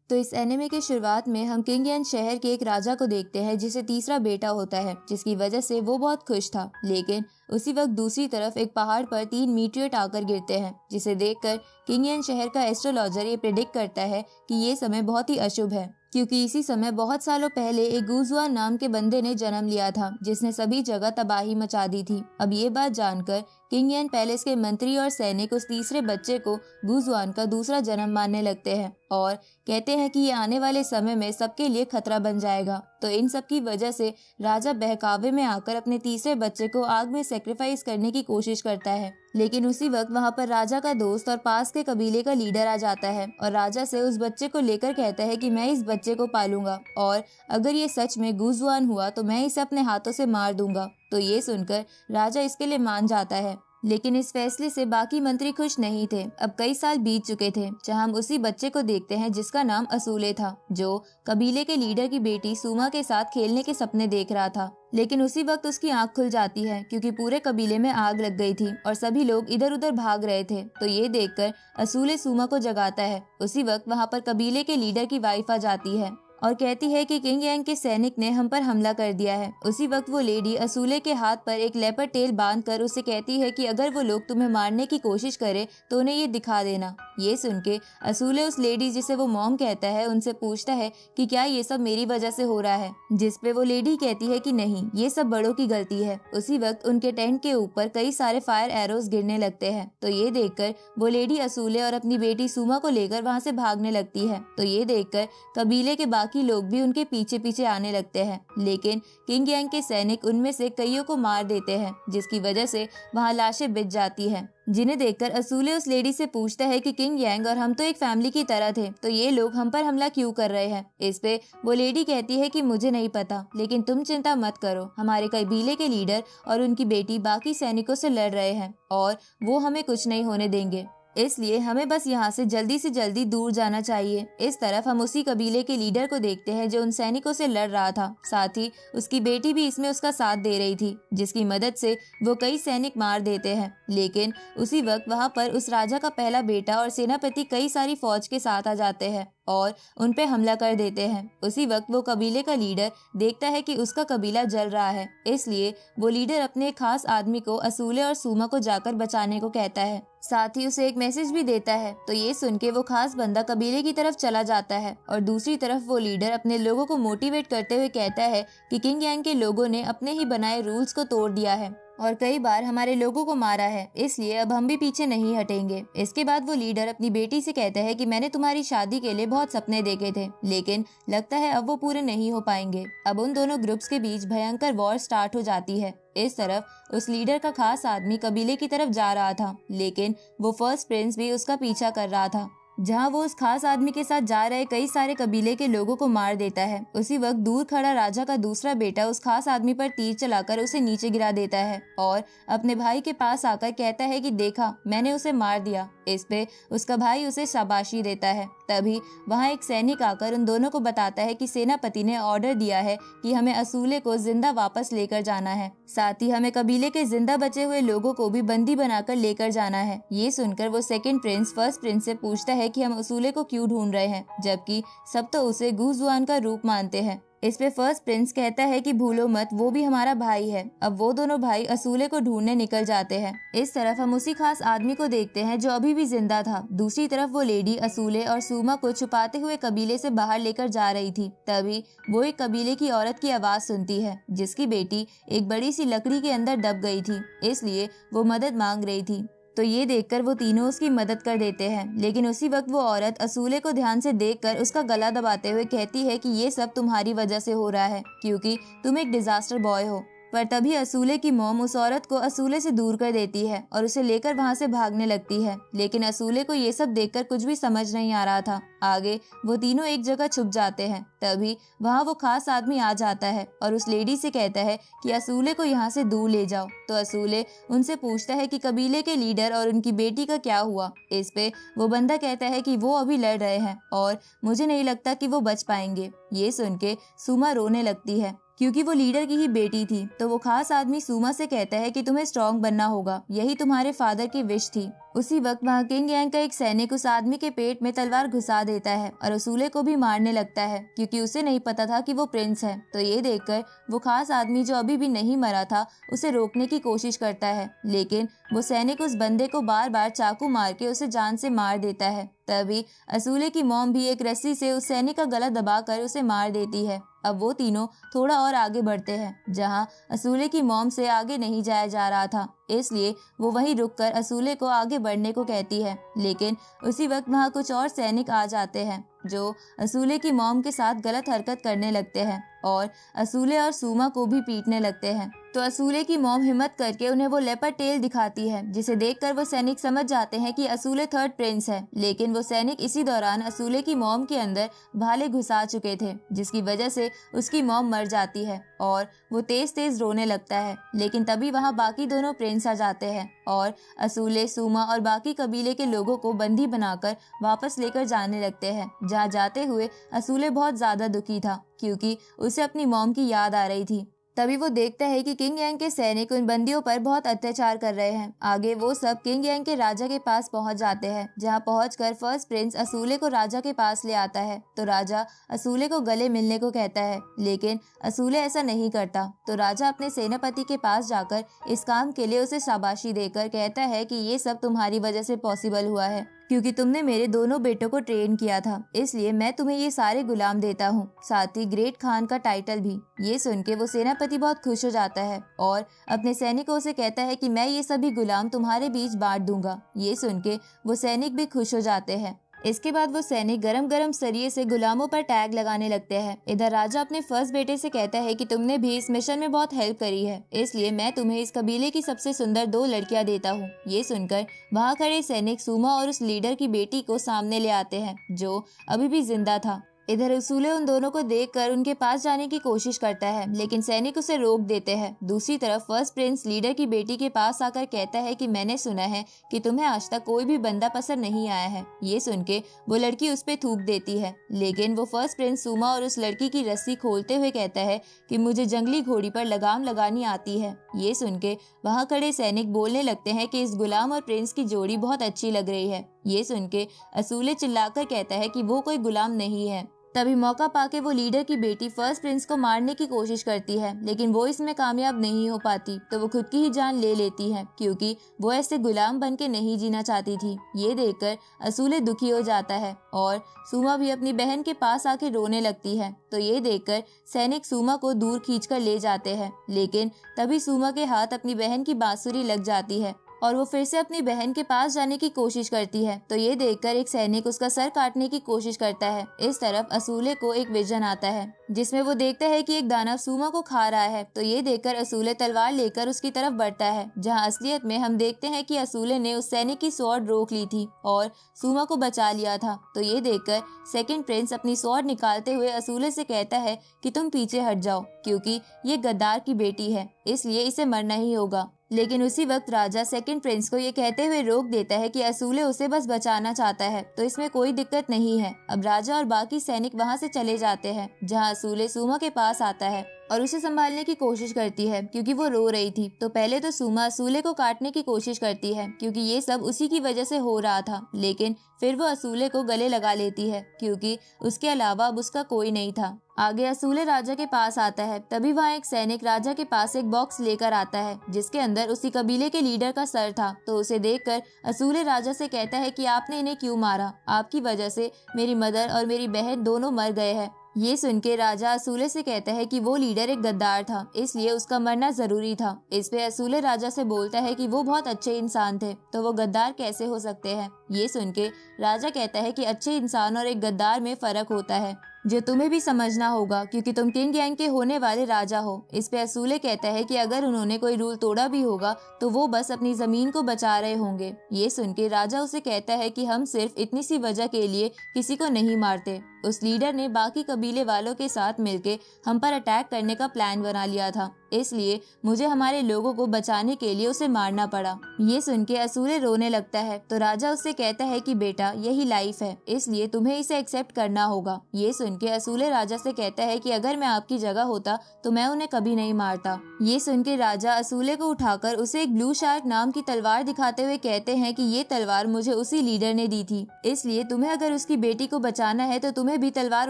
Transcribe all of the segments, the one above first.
तो इस एनिमे की शुरुआत में हम किंग एन शहर के एक राजा को देखते हैं जिसे तीसरा बेटा होता है, जिसकी वजह से वो बहुत खुश था। लेकिन उसी वक्त दूसरी तरफ एक पहाड़ पर 3 मीटियोर आकर गिरते हैं, जिसे देखकर किंग एन शहर का एस्ट्रोलॉजर ये प्रेडिक्ट करता है कि ये समय बहुत ही अशुभ है, क्योंकि इसी समय बहुत सालों पहले एक गुजुआन नाम के बंदे ने जन्म लिया था, जिसने सभी जगह तबाही मचा दी थी। अब ये बात जानकर किंग एन पैलेस के मंत्री और सैनिक उस तीसरे बच्चे को गुजुआन का दूसरा जन्म मानने लगते हैं और कहते हैं कि ये आने वाले समय में सबके लिए खतरा बन जाएगा। तो इन सब की वजह से राजा बहकावे में आकर अपने तीसरे बच्चे को आग में सेक्रीफाइस करने की कोशिश करता है। लेकिन उसी वक्त वहाँ पर राजा का दोस्त और पास के कबीले का लीडर आ जाता है और राजा से उस बच्चे को लेकर कहता है कि मैं इस बच्चे को पालूंगा और अगर ये सच में गुजुआन हुआ तो मैं इसे अपने हाथों से मार दूंगा। तो ये सुनकर राजा इसके लिए मान जाता है। लेकिन इस फैसले से बाकी मंत्री खुश नहीं थे। अब कई साल बीत चुके थे जहां हम उसी बच्चे को देखते हैं जिसका नाम असूले था, जो कबीले के लीडर की बेटी सुमा के साथ खेलने के सपने देख रहा था। लेकिन उसी वक्त उसकी आंख खुल जाती है क्योंकि पूरे कबीले में आग लग गई थी और सभी लोग इधर उधर भाग रहे थे। तो ये देखकर असूले सुमा को जगाता है। उसी वक्त वहाँ पर कबीले के लीडर की वाइफ आ जाती है और कहती है कि किंग यांग के सैनिक ने हम पर हमला कर दिया है। उसी वक्त वो लेडी असूले के हाथ पर एक लेपर्ड टेल बांधकर उसे कहती है कि अगर वो लोग तुम्हें मारने की कोशिश करे तो उन्हें ये दिखा देना। ये सुन के असूले उस लेडी जिसे वो मॉम कहता है उनसे पूछता है कि क्या ये सब मेरी वजह से हो रहा है, जिस पे वो लेडी कहती है कि नहीं, ये सब बड़ों की गलती है। उसी वक्त उनके टेंट के ऊपर कई सारे फायर एरोज गिरने लगते हैं। तो ये देखकर वो लेडी असूले और अपनी बेटी सुमा को लेकर वहाँ से भागने लगती है। तो ये देखकर कबीले के बाकी लोग भी उनके पीछे पीछे आने लगते हैं। लेकिन किंग यांग के सैनिक उनमें से कईयों को मार देते हैं, जिसकी वजह से वहाँ लाशें बिछ जाती हैं। जिन्हें देखकर असूले उस लेडी से पूछता है कि किंग यांग और हम तो एक फैमिली की तरह थे, तो ये लोग हम पर हमला क्यों कर रहे हैं। इस पे वो लेडी कहती है कि मुझे नहीं पता, लेकिन तुम चिंता मत करो, हमारे कबीले के लीडर और उनकी बेटी बाकी सैनिकों से लड़ रहे हैं और वो हमें कुछ नहीं होने देंगे, इसलिए हमें बस यहाँ से जल्दी दूर जाना चाहिए। इस तरफ हम उसी कबीले के लीडर को देखते हैं जो उन सैनिकों से लड़ रहा था। साथ ही उसकी बेटी भी इसमें उसका साथ दे रही थी, जिसकी मदद से वो कई सैनिक मार देते हैं। लेकिन उसी वक्त वहाँ पर उस राजा का पहला बेटा और सेनापति कई सारी फौज के साथ आ जाते हैं और उन पे हमला कर देते हैं। उसी वक्त वो कबीले का लीडर देखता है कि उसका कबीला जल रहा है, इसलिए वो लीडर अपने खास आदमी को असूले और सुमा को जाकर बचाने को कहता है। साथ ही उसे एक मैसेज भी देता है। तो ये सुन के वो खास बंदा कबीले की तरफ चला जाता है और दूसरी तरफ वो लीडर अपने लोगों को मोटिवेट करते हुए कहता है कि किंग यांग के लोगों ने अपने ही बनाए रूल्स को तोड़ दिया है और कई बार हमारे लोगों को मारा है, इसलिए अब हम भी पीछे नहीं हटेंगे। इसके बाद वो लीडर अपनी बेटी से कहता है कि मैंने तुम्हारी शादी के लिए बहुत सपने देखे थे, लेकिन लगता है अब वो पूरे नहीं हो पाएंगे। अब उन दोनों ग्रुप्स के बीच भयंकर वॉर स्टार्ट हो जाती है। इस तरफ उस लीडर का खास आदमी कबीले की तरफ जा रहा था, लेकिन वो फर्स्ट प्रिंस भी उसका पीछा कर रहा था। जहां वो उस खास आदमी के साथ जा रहे कई सारे कबीले के लोगों को मार देता है। उसी वक्त दूर खड़ा राजा का दूसरा बेटा उस खास आदमी पर तीर चलाकर उसे नीचे गिरा देता है और अपने भाई के पास आकर कहता है कि देखा, मैंने उसे मार दिया। इस पे उसका भाई उसे शाबाशी देता है। तभी वहाँ एक सैनिक आकर उन दोनों को बताता है कि सेनापति ने ऑर्डर दिया है कि हमें असूले को जिंदा वापस लेकर जाना है, साथ ही हमें कबीले के जिंदा बचे हुए लोगों को भी बंदी बनाकर लेकर जाना है। ये सुनकर वो सेकंड प्रिंस फर्स्ट प्रिंस से पूछता है कि हम असूले को क्यों ढूंढ रहे हैं, जबकि सब तो उसे गुजुआन का रूप मानते हैं। इस पे फर्स्ट प्रिंस कहता है कि भूलो मत, वो भी हमारा भाई है। अब वो दोनों भाई असूले को ढूंढने निकल जाते हैं। इस तरफ हम उसी खास आदमी को देखते हैं जो अभी भी जिंदा था। दूसरी तरफ वो लेडी असूले और सुमा को छुपाते हुए कबीले से बाहर लेकर जा रही थी। तभी वो एक कबीले की औरत की आवाज सुनती है, जिसकी बेटी एक बड़ी सी लकड़ी के अंदर दब गई थी, इसलिए वो मदद मांग रही थी। तो ये देखकर वो तीनों उसकी मदद कर देते हैं। लेकिन उसी वक्त वो औरत असूले को ध्यान से देखकर उसका गला दबाते हुए कहती है कि ये सब तुम्हारी वजह से हो रहा है, क्योंकि तुम एक डिजास्टर बॉय हो। पर तभी असूले की मॉम उस औरत को असूले से दूर कर देती है और उसे लेकर वहाँ से भागने लगती है। लेकिन असूले को ये सब देखकर कुछ भी समझ नहीं आ रहा था। आगे वो तीनों एक जगह छुप जाते हैं। तभी वहाँ वो खास आदमी आ जाता है और उस लेडी से कहता है कि असूले को यहाँ से दूर ले जाओ। तो असूले उनसे पूछता है कि कबीले के लीडर और उनकी बेटी का क्या हुआ। इस पे वो बंदा कहता है कि वो अभी लड़ रहे हैं और मुझे नहीं लगता कि वो बच पाएंगे। ये सुन के सुमा रोने लगती है, क्योंकि वो लीडर की ही बेटी थी। तो वो खास आदमी सुमा से कहता है कि तुम्हें स्ट्रॉन्ग बनना होगा, यही तुम्हारे फादर की विश थी। उसी वक्त वहाँ किंग यांग का एक सैनिक उस आदमी के पेट में तलवार घुसा देता है और असूले को भी मारने लगता है, क्योंकि उसे नहीं पता था कि वो प्रिंस है। तो ये देखकर वो खास आदमी जो अभी भी नहीं मरा था उसे रोकने की कोशिश करता है, लेकिन वो सैनिक उस बंदे को बार बार चाकू मार के उसे जान से मार देता है। तभी असूले की मॉम भी एक रस्सी से उस सैनिक का गला दबाकर उसे मार देती है। अब वो तीनों थोड़ा और आगे बढ़ते हैं, जहां असूले की मॉम से आगे नहीं जाया जा रहा था, इसलिए वो वहीं रुककर असूले को आगे बढ़ने को कहती है। लेकिन उसी वक्त वहां कुछ और सैनिक आ जाते हैं जो असूले की मॉम के साथ गलत हरकत करने लगते हैं और असूले और सूमा को भी पीटने लगते हैं। तो असूले की मॉम हिम्मत करके उन्हें वो लेपर्ड टेल दिखाती है, जिसे देखकर वो सैनिक समझ जाते हैं कि असूले थर्ड प्रिंस है। लेकिन वो सैनिक इसी दौरान असूले की मॉम के अंदर भाले घुसा चुके थे, जिसकी वजह से उसकी मॉम मर जाती है और वो तेज तेज रोने लगता है। लेकिन तभी वहाँ बाकी दोनों प्रिंस आ जाते हैं और असूले, सूमा और बाकी कबीले के लोगों को बंदी बनाकर वापस लेकर जाने लगते हैं। जहाँ जाते हुए असूले बहुत ज्यादा दुखी था, क्योंकि उसे अपनी मॉम की याद आ रही थी। तभी वो देखता है कि किंग यांग के सैनिक उन बंदियों पर बहुत अत्याचार कर रहे हैं। आगे वो सब किंग यांग के राजा के पास पहुंच जाते हैं, जहां पहुंचकर फर्स्ट प्रिंस असूले को राजा के पास ले आता है। तो राजा असूले को गले मिलने को कहता है, लेकिन असूले ऐसा नहीं करता। तो राजा अपने सेनापति के पास जाकर इस काम के लिए उसे शाबाशी देकर कहता है कि ये सब तुम्हारी वजह से पॉसिबल हुआ है, क्योंकि तुमने मेरे दोनों बेटों को ट्रेन किया था, इसलिए मैं तुम्हें ये सारे गुलाम देता हूँ, साथ ही ग्रेट खान का टाइटल भी। ये सुन के वो सेनापति बहुत खुश हो जाता है और अपने सैनिकों से कहता है कि मैं ये सभी गुलाम तुम्हारे बीच बांट दूंगा। ये सुन के वो सैनिक भी खुश हो जाते हैं। इसके बाद वो सैनिक गरम गरम सरिये से गुलामों पर टैग लगाने लगते हैं। इधर राजा अपने फर्स्ट बेटे से कहता है कि तुमने भी इस मिशन में बहुत हेल्प करी है, इसलिए मैं तुम्हें इस कबीले की सबसे सुंदर 2 लड़कियां देता हूँ। ये सुनकर वहाँ खड़े सैनिक सूमा और उस लीडर की बेटी को सामने ले आते हैं, जो अभी भी जिंदा था। इधर असूले उन दोनों को देखकर उनके पास जाने की कोशिश करता है, लेकिन सैनिक उसे रोक देते हैं। दूसरी तरफ फर्स्ट प्रिंस लीडर की बेटी के पास आकर कहता है कि मैंने सुना है कि तुम्हें आज तक कोई भी बंदा पसंद नहीं आया है। ये सुन के वो लड़की उस पे थूक देती है, लेकिन वो फर्स्ट प्रिंस सूमा और उस लड़की की रस्सी खोलते हुए कहता है कि मुझे जंगली घोड़ी पर लगाम लगानी आती है। ये सुन के वहाँ खड़े सैनिक बोलने लगते हैं कि इस गुलाम और प्रिंस की जोड़ी बहुत अच्छी लग रही है। ये सुन के असूले चिल्लाकर कहता है कि वो कोई गुलाम नहीं है। तभी मौका पाके वो लीडर की बेटी फर्स्ट प्रिंस को मारने की कोशिश करती है, लेकिन वो इसमें कामयाब नहीं हो पाती। तो वो खुद की ही जान ले लेती है, क्योंकि वो ऐसे गुलाम बन के नहीं जीना चाहती थी। ये देखकर असूले दुखी हो जाता है और सूमा भी अपनी बहन के पास आके रोने लगती है। तो ये देखकर सैनिक सूमा को दूर खींचकर ले जाते हैं, लेकिन तभी सूमा के हाथ अपनी बहन की बांसुरी लग जाती है और वो फिर से अपनी बहन के पास जाने की कोशिश करती है। तो ये देखकर एक सैनिक उसका सर काटने की कोशिश करता है। इस तरफ असूले को एक विजन आता है, जिसमें वो देखता है कि एक दानव सूमा को खा रहा है। तो ये देखकर असूले तलवार लेकर उसकी तरफ बढ़ता है, जहां असलियत में हम देखते हैं कि असूले ने उस सैनिक की स्वॉर्ड रोक ली थी और सूमा को बचा लिया था। तो ये देखकर सेकंड प्रिंस अपनी स्वॉर्ड निकालते हुए असूले से कहता है कि तुम पीछे हट जाओ, क्योंकि ये गद्दार की बेटी है, इसलिए इसे मरना ही होगा। लेकिन उसी वक्त राजा सेकंड प्रिंस को ये कहते हुए रोक देता है कि असूले उसे बस बचाना चाहता है, तो इसमें कोई दिक्कत नहीं है। अब राजा और बाकी सैनिक वहाँ से चले जाते हैं, जहाँ असूले सूमा के पास आता है और उसे संभालने की कोशिश करती है, क्योंकि वो रो रही थी। तो पहले तो सूमा असूले को काटने की कोशिश करती है, क्योंकि ये सब उसी की वजह से हो रहा था, लेकिन फिर वो असूले को गले लगा लेती है, क्योंकि उसके अलावा अब उसका कोई नहीं था। आगे असूले राजा के पास आता है। तभी वहाँ एक सैनिक राजा के पास एक बॉक्स लेकर आता है, जिसके अंदर उसी कबीले के लीडर का सर था। तो उसे देखकर असूले राजा से कहता है कि आपने इन्हें क्यों मारा? आपकी वजह से मेरी मदर और मेरी बहन दोनों मर गए हैं। ये सुन के राजा असूले से कहता है कि वो लीडर एक गद्दार था, इसलिए उसका मरना जरूरी था। इस पे असूले राजा से बोलता है कि वो बहुत अच्छे इंसान थे, तो वो गद्दार कैसे हो सकते हैं? ये सुन के राजा कहता है कि अच्छे इंसान और एक गद्दार में फर्क होता है, जो तुम्हें भी समझना होगा, क्योंकि तुम किंग यांग के होने वाले राजा हो। इस पे असूले कहता है कि अगर उन्होंने कोई रूल तोड़ा भी होगा तो वो बस अपनी जमीन को बचा रहे होंगे। ये सुन के राजा उसे कहता है कि हम सिर्फ इतनी सी वजह के लिए किसी को नहीं मारते। उस लीडर ने बाकी कबीले वालों के साथ मिलकर हम पर अटैक करने का प्लान बना लिया था, इसलिए मुझे हमारे लोगों को बचाने के लिए उसे मारना पड़ा। ये सुन के असूले रोने लगता है तो राजा उससे कहता है कि बेटा यही लाइफ है, इसलिए तुम्हें इसे एक्सेप्ट करना होगा। ये सुन के असूले राजा से कहता है कि अगर मैं आपकी जगह होता तो मैं उन्हें कभी नहीं मारता। ये सुन के राजा असूले को उठाकर उसे एक ब्लू शार्क नाम की तलवार दिखाते हुए कहते हैं कि ये तलवार मुझे उसी लीडर ने दी थी, इसलिए तुम्हें अगर उसकी बेटी को बचाना है तो तुम्हें भी तलवार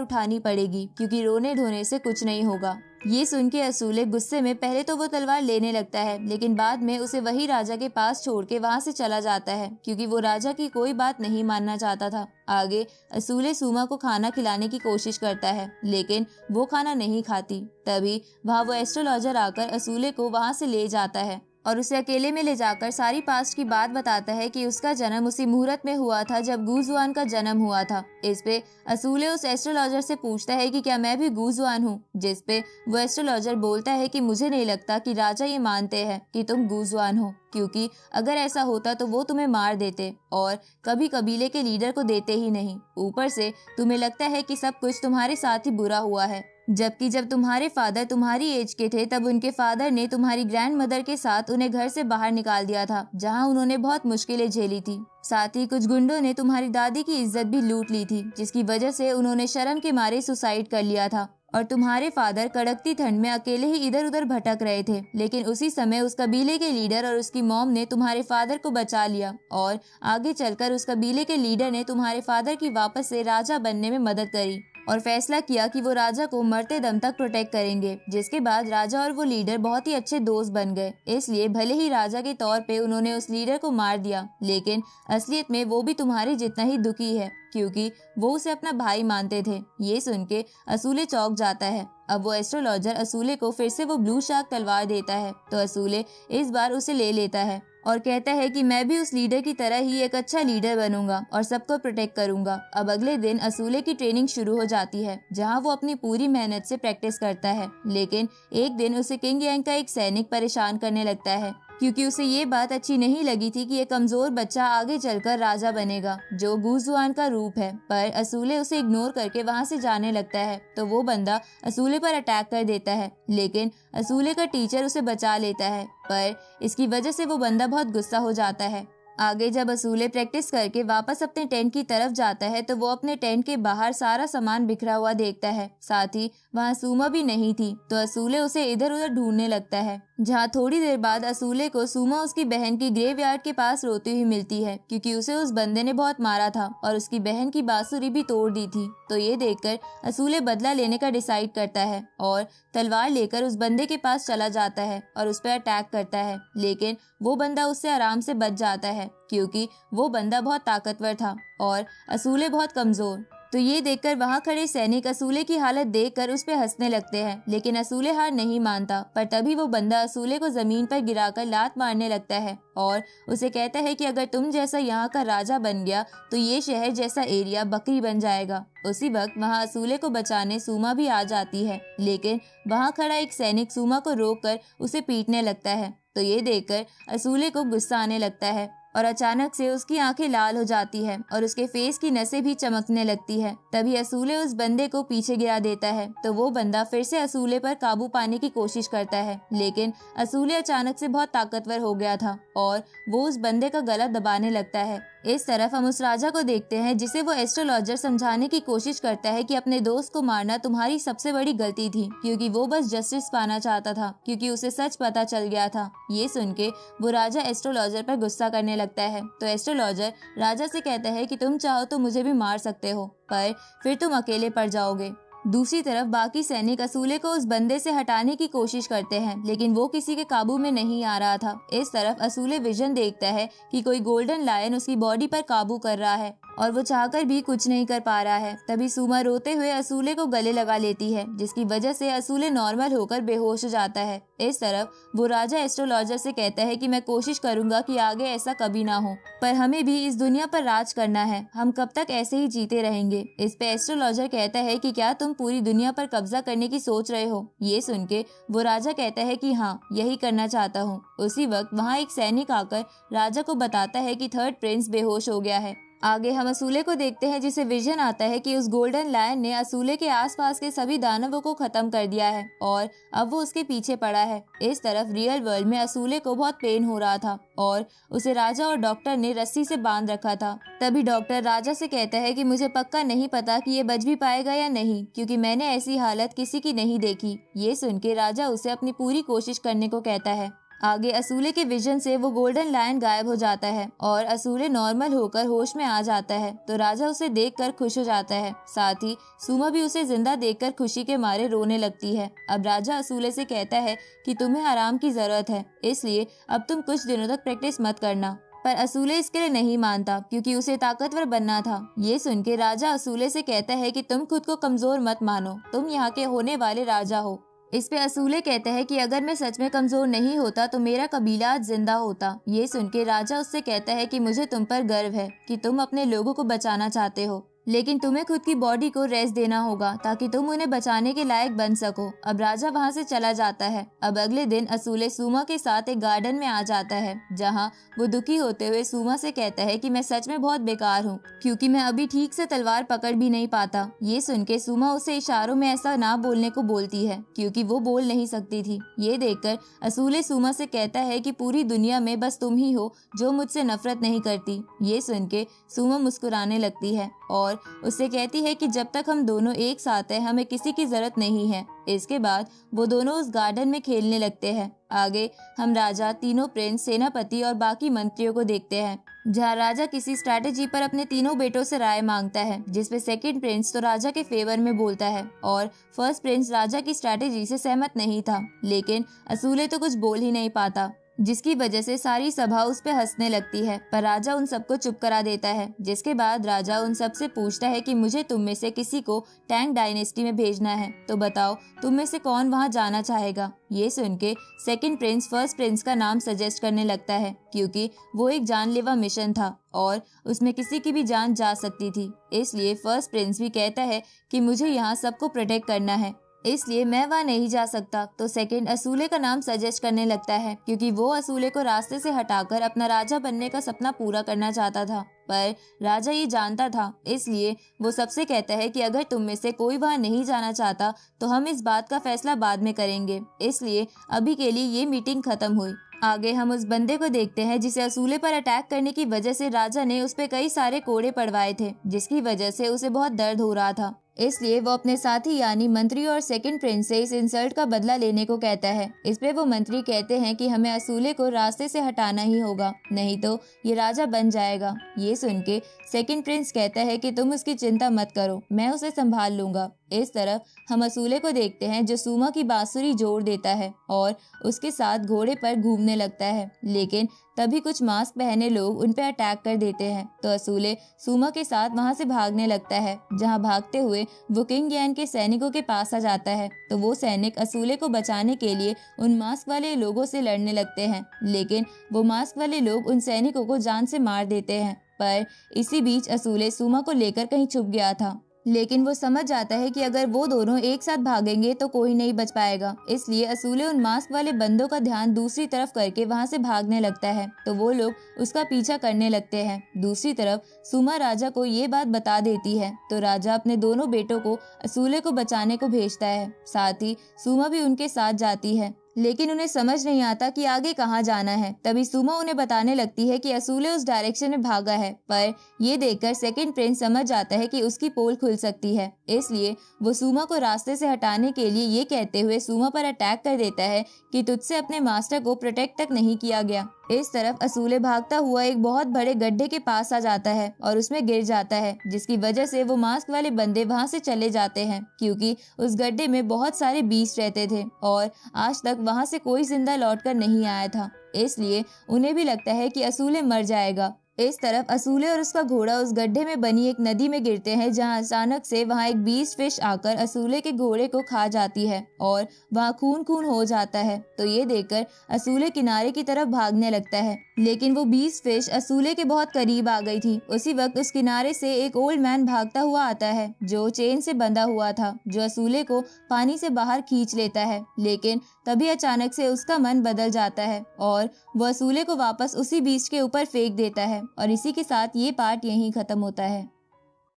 उठानी पड़ेगी, क्योंकि रोने धोने से कुछ नहीं होगा। ये सुन के असूले गुस्से में पहले तो वो तलवार लेने लगता है, लेकिन बाद में उसे वही राजा के पास छोड़ के वहाँ से चला जाता है, क्योंकि वो राजा की कोई बात नहीं मानना चाहता था। आगे असूले सूमा को खाना खिलाने की कोशिश करता है, लेकिन वो खाना नहीं खाती। तभी वहाँ वो एस्ट्रोलॉजर आकर असूले को वहाँ से ले जाता है और उसे अकेले में ले जाकर सारी पास्ट की बात बताता है कि उसका जन्म उसी मुहूर्त में हुआ था जब गूजुआन का जन्म हुआ था। इस पे असूले उस एस्ट्रोलॉजर से पूछता है कि क्या मैं भी गूजुआन हूँ, जिस पे वो एस्ट्रोलॉजर बोलता है कि मुझे नहीं लगता कि राजा ये मानते हैं कि तुम गूजुआन हो, क्योंकि अगर ऐसा होता तो वो तुम्हें मार देते और कभी कबीले के लीडर को देते ही नहीं। ऊपर से तुम्हें लगता है कि सब कुछ तुम्हारे साथ ही बुरा हुआ है, जबकि जब तुम्हारे फादर तुम्हारी एज के थे तब उनके फादर ने तुम्हारी ग्रैंड मदर के साथ उन्हें घर से बाहर निकाल दिया था, जहां उन्होंने बहुत मुश्किलें झेली थी। साथ ही कुछ गुंडों ने तुम्हारी दादी की इज्जत भी लूट ली थी, जिसकी वजह से उन्होंने शर्म के मारे सुसाइड कर लिया था। और तुम्हारे फादर कड़कती ठंड में अकेले ही इधर उधर भटक रहे थे, लेकिन उसी समय उस कबीले के लीडर और उसकी मॉम ने तुम्हारे फादर को बचा लिया और आगे चलकर उस कबीले के लीडर ने तुम्हारे फादर की वापस से राजा बनने में मदद करी और फैसला किया कि वो राजा को मरते दम तक प्रोटेक्ट करेंगे। जिसके बाद राजा और वो लीडर बहुत ही अच्छे दोस्त बन गए। इसलिए भले ही राजा के तौर पे उन्होंने उस लीडर को मार दिया, लेकिन असलियत में वो भी तुम्हारे जितना ही दुखी है, क्योंकि वो उसे अपना भाई मानते थे। ये सुन के असूले चौंक जाता है। अब वो एस्ट्रोलॉजर असूले को फिर से वो ब्लू शार्क तलवार देता है तो असूले इस बार उसे ले लेता है और कहता है कि मैं भी उस लीडर की तरह ही एक अच्छा लीडर बनूंगा और सबको प्रोटेक्ट करूंगा। अब अगले दिन असूले की ट्रेनिंग शुरू हो जाती है, जहां वो अपनी पूरी मेहनत से प्रैक्टिस करता है। लेकिन एक दिन उसे किंग यांग का एक सैनिक परेशान करने लगता है, क्योंकि उसे ये बात अच्छी नहीं लगी थी कि ये कमजोर बच्चा आगे चलकर राजा बनेगा, जो गूजुआन का रूप है। पर असूले उसे इग्नोर करके वहाँ से जाने लगता है तो वो बंदा असूले पर अटैक कर देता है, लेकिन असूले का टीचर उसे बचा लेता है। पर इसकी वजह से वो बंदा बहुत गुस्सा हो जाता है। आगे जब असूले प्रैक्टिस करके वापस अपने टेंट की तरफ जाता है तो वो अपने टेंट के बाहर सारा सामान बिखरा हुआ देखता है, साथ ही वहाँ सूमा भी नहीं थी। तो असूले उसे इधर उधर ढूंढने लगता है, जहाँ थोड़ी देर बाद असूले को सूमा उसकी बहन की ग्रेवयार्ड के पास रोती हुई मिलती है, क्योंकि उसे उस बंदे ने बहुत मारा था और उसकी बहन की बांसुरी भी तोड़ दी थी। तो ये देखकर असूले बदला लेने का डिसाइड करता है और तलवार लेकर उस बंदे के पास चला जाता है और उस पर अटैक करता है, लेकिन वो बंदा उससे आराम से बच जाता है, क्योंकि वो बंदा बहुत ताकतवर था और असूले बहुत कमजोर। तो ये देखकर वहाँ खड़े सैनिक असूले की हालत देखकर उस पे हंसने लगते हैं, लेकिन असूले हार नहीं मानता। पर तभी वो बंदा असूले को जमीन पर गिराकर लात मारने लगता है और उसे कहता है कि अगर तुम जैसा यहाँ का राजा बन गया तो ये शहर जैसा एरिया बकरी बन जाएगा। उसी वक्त वहाँ असूले को बचाने सूमा भी आ जाती है, लेकिन वहाँ खड़ा एक सैनिक सूमा को रोककर उसे पीटने लगता है। तो ये देखकर असूले को गुस्सा आने लगता है और अचानक से उसकी आंखें लाल हो जाती है और उसके फेस की नसें भी चमकने लगती है। तभी असूले उस बंदे को पीछे गिरा देता है तो वो बंदा फिर से असूले पर काबू पाने की कोशिश करता है, लेकिन असूले अचानक से बहुत ताकतवर हो गया था और वो उस बंदे का गला दबाने लगता है। इस तरफ हम उस राजा को देखते हैं जिसे वो एस्ट्रोलॉजर समझाने की कोशिश करता है कि अपने दोस्त को मारना तुम्हारी सबसे बड़ी गलती थी, क्योंकि वो बस जस्टिस पाना चाहता था, क्योंकि उसे सच पता चल गया था। ये सुन के वो राजा एस्ट्रोलॉजर पर गुस्सा करने लगता है। तो एस्ट्रोलॉजर राजा से कहता है कि तुम चाहो तो मुझे भी मार सकते हो, पर फिर तुम अकेले पड़ जाओगे। दूसरी तरफ बाकी सैनिक असूले को उस बंदे से हटाने की कोशिश करते हैं, लेकिन वो किसी के काबू में नहीं आ रहा था। इस तरफ असूले विजन देखता है कि कोई गोल्डन लायन उसकी बॉडी पर काबू कर रहा है और वो चाहकर भी कुछ नहीं कर पा रहा है। तभी सूमा रोते हुए असूले को गले लगा लेती है, जिसकी वजह से असूले नॉर्मल होकर बेहोश हो जाता है। इस तरफ वो राजा एस्ट्रोलॉजर से कहता है कि मैं कोशिश करूंगा कि आगे ऐसा कभी ना हो, पर हमें भी इस दुनिया पर राज करना है, हम कब तक ऐसे ही जीते रहेंगे। इस पे एस्ट्रोलॉजर कहता है कि क्या तुम पूरी दुनिया पर कब्जा करने की सोच रहे हो। ये सुन के वो राजा कहता है कि हाँ, यही करना चाहता हूँ। उसी वक्त वहाँ एक सैनिक आकर राजा को बताता है कि थर्ड प्रिंस बेहोश हो गया है आगे हम असूले को देखते हैं जिसे विजन आता है कि उस गोल्डन लायन ने असूले के आसपास के सभी दानवों को खत्म कर दिया है और अब वो उसके पीछे पड़ा है। इस तरफ रियल वर्ल्ड में असूले को बहुत पेन हो रहा था और उसे राजा और डॉक्टर ने रस्सी से बांध रखा था। तभी डॉक्टर राजा से कहता है कि मुझे पक्का नहीं पता कि ये बच भी पाएगा या नहीं, क्योंकि मैंने ऐसी हालत किसी की नहीं देखी। ये सुन के राजा उसे अपनी पूरी कोशिश करने को कहता है। आगे असूले के विजन से वो गोल्डन लायन गायब हो जाता है और असूले नॉर्मल होकर होश में आ जाता है, तो राजा उसे देखकर खुश हो जाता है। साथ ही सुमा भी उसे जिंदा देखकर खुशी के मारे रोने लगती है। अब राजा असूले से कहता है कि तुम्हें आराम की जरूरत है, इसलिए अब तुम कुछ दिनों तक प्रैक्टिस मत करना। पर असूले इसके लिए नहीं मानता, क्योंकि उसे ताकतवर बनना था। ये सुन के राजा असूले से कहता है कि तुम खुद को कमजोर मत मानो, तुम यहाँ के होने वाले राजा हो। इस पे असूले कहते हैं कि अगर मैं सच में कमजोर नहीं होता तो मेरा कबीला आज जिंदा होता। ये सुन के राजा उससे कहता है कि मुझे तुम पर गर्व है कि तुम अपने लोगों को बचाना चाहते हो, लेकिन तुम्हें खुद की बॉडी को रेस्ट देना होगा ताकि तुम उन्हें बचाने के लायक बन सको। अब राजा वहाँ से चला जाता है। अब अगले दिन असूले सुमा के साथ एक गार्डन में आ जाता है, जहाँ वो दुखी होते हुए सुमा से कहता है कि मैं सच में बहुत बेकार हूँ, क्योंकि मैं अभी ठीक से तलवार पकड़ भी नहीं पाता। ये सुन के सुमा उसे इशारों में ऐसा ना बोलने को बोलती है, क्योंकि वो बोल नहीं सकती थी। ये देखकर असूले सुमा से कहता है कि पूरी दुनिया में बस तुम ही हो जो मुझसे नफरत नहीं करती। ये सुन के सुमा मुस्कुराने लगती है और उससे कहती है कि जब तक हम दोनों एक साथ हैं हमें किसी की जरूरत नहीं है। इसके बाद वो दोनों उस गार्डन में खेलने लगते हैं। आगे हम राजा, तीनों प्रिंस, सेनापति और बाकी मंत्रियों को देखते हैं, जहाँ राजा किसी स्ट्रैटेजी पर अपने तीनों बेटों से राय मांगता है, जिसपे सेकंड प्रिंस तो राजा के फेवर में बोलता है और फर्स्ट प्रिंस राजा की स्ट्रैटेजी से सहमत नहीं था। लेकिन असूले तो कुछ बोल ही नहीं पाता, जिसकी वजह से सारी सभा उस पे हंसने लगती है, पर राजा उन सबको चुप करा देता है। जिसके बाद राजा उन सब से पूछता है कि मुझे तुम में से किसी को टैंग डायनेस्टी में भेजना है, तो बताओ तुम में से कौन वहां जाना चाहेगा। ये सुन के सेकंड प्रिंस फर्स्ट प्रिंस का नाम सजेस्ट करने लगता है, क्योंकि वो एक जानलेवा मिशन था और उसमें किसी की भी जान जा सकती थी। इसलिए फर्स्ट प्रिंस भी कहता है कि मुझे यहाँ सबको प्रोटेक्ट करना है, इसलिए मैं वहाँ नहीं जा सकता। तो सेकंड असूले का नाम सजेस्ट करने लगता है, क्योंकि वो असूले को रास्ते से हटाकर अपना राजा बनने का सपना पूरा करना चाहता था। पर राजा ये जानता था, इसलिए वो सबसे कहता है कि अगर तुम में से कोई वहाँ नहीं जाना चाहता तो हम इस बात का फैसला बाद में करेंगे, इसलिए अभी के लिए ये मीटिंग खत्म हुई। आगे हम उस बंदे को देखते हैं जिसे असूले पर अटैक करने की वजह से राजा ने उस पे कई सारे कोड़े पड़वाए थे, जिसकी वजह से उसे बहुत दर्द हो रहा था। इसलिए वो अपने साथी यानी मंत्री और सेकंड प्रिंस से इस इंसल्ट का बदला लेने को कहता है। इस पे वो मंत्री कहते हैं कि हमें असूले को रास्ते से हटाना ही होगा, नहीं तो ये राजा बन जाएगा। ये सुन के सेकंड प्रिंस कहता है कि तुम उसकी चिंता मत करो, मैं उसे संभाल लूंगा। इस तरफ हम असूले को देखते हैं जो सुमा की बांसुरी जोड़ देता है और उसके साथ घोड़े पर घूमने लगता है, लेकिन तभी कुछ मास्क पहने लोग उन पे अटैक कर देते हैं। तो असूले सुमा के साथ वहां से भागने लगता है, जहां भागते हुए वो किंग यान के सैनिकों के पास आ जाता है। तो वो सैनिक असूले को बचाने के लिए उन मास्क वाले लोगों से लड़ने लगते हैं, लेकिन वो मास्क वाले लोग उन सैनिकों को जान से मार देते हैं। पर इसी बीच असूले सुमा को लेकर कहीं छुप गया था, लेकिन वो समझ जाता है कि अगर वो दोनों एक साथ भागेंगे तो कोई नहीं बच पाएगा। इसलिए असूले उन मास्क वाले बंदों का ध्यान दूसरी तरफ करके वहां से भागने लगता है, तो वो लोग उसका पीछा करने लगते हैं। दूसरी तरफ सुमा राजा को ये बात बता देती है, तो राजा अपने दोनों बेटों को असूले को बचाने को भेजता है। साथ ही सुमा भी उनके साथ जाती है, लेकिन उन्हें समझ नहीं आता कि आगे कहाँ जाना है। तभी सुमा उन्हें बताने लगती है कि असूले उस डायरेक्शन में भागा है, पर ये देखकर सेकंड प्रिंस समझ जाता है कि उसकी पोल खुल सकती है। इसलिए वो सुमा को रास्ते से हटाने के लिए ये कहते हुए सुमा पर अटैक कर देता है कि तुझसे अपने मास्टर को प्रोटेक्ट तक नहीं किया गया। इस तरफ असूले भागता हुआ एक बहुत बड़े गड्ढे के पास आ जाता है और उसमें गिर जाता है, जिसकी वजह से वो मास्क वाले बंदे वहां से चले जाते हैं, क्योंकि उस गड्ढे में बहुत सारे बीस्ट रहते थे और आज तक वहां से कोई जिंदा लौटकर नहीं आया था। इसलिए उन्हें भी लगता है कि असूले मर जाएगा। इस तरफ असूले और उसका घोड़ा उस गड्ढे में बनी एक नदी में गिरते हैं, जहां अचानक से वहां एक बीस्ट फिश आकर असूले के घोड़े को खा जाती है और वहां खून खून हो जाता है। तो ये देखकर असूले किनारे की तरफ भागने लगता है, लेकिन वो बीस्ट फिश असूले के बहुत करीब आ गई थी। उसी वक्त उस किनारे से एक ओल्ड मैन भागता हुआ आता है, जो चेन से बंधा हुआ था, जो असूले को पानी से बाहर खींच लेता है। लेकिन तभी अचानक से उसका मन बदल जाता है और वह असूले को वापस उसी बीस्ट के ऊपर फेंक देता है। और इसी के साथ ये पार्ट यहीं खत्म होता है।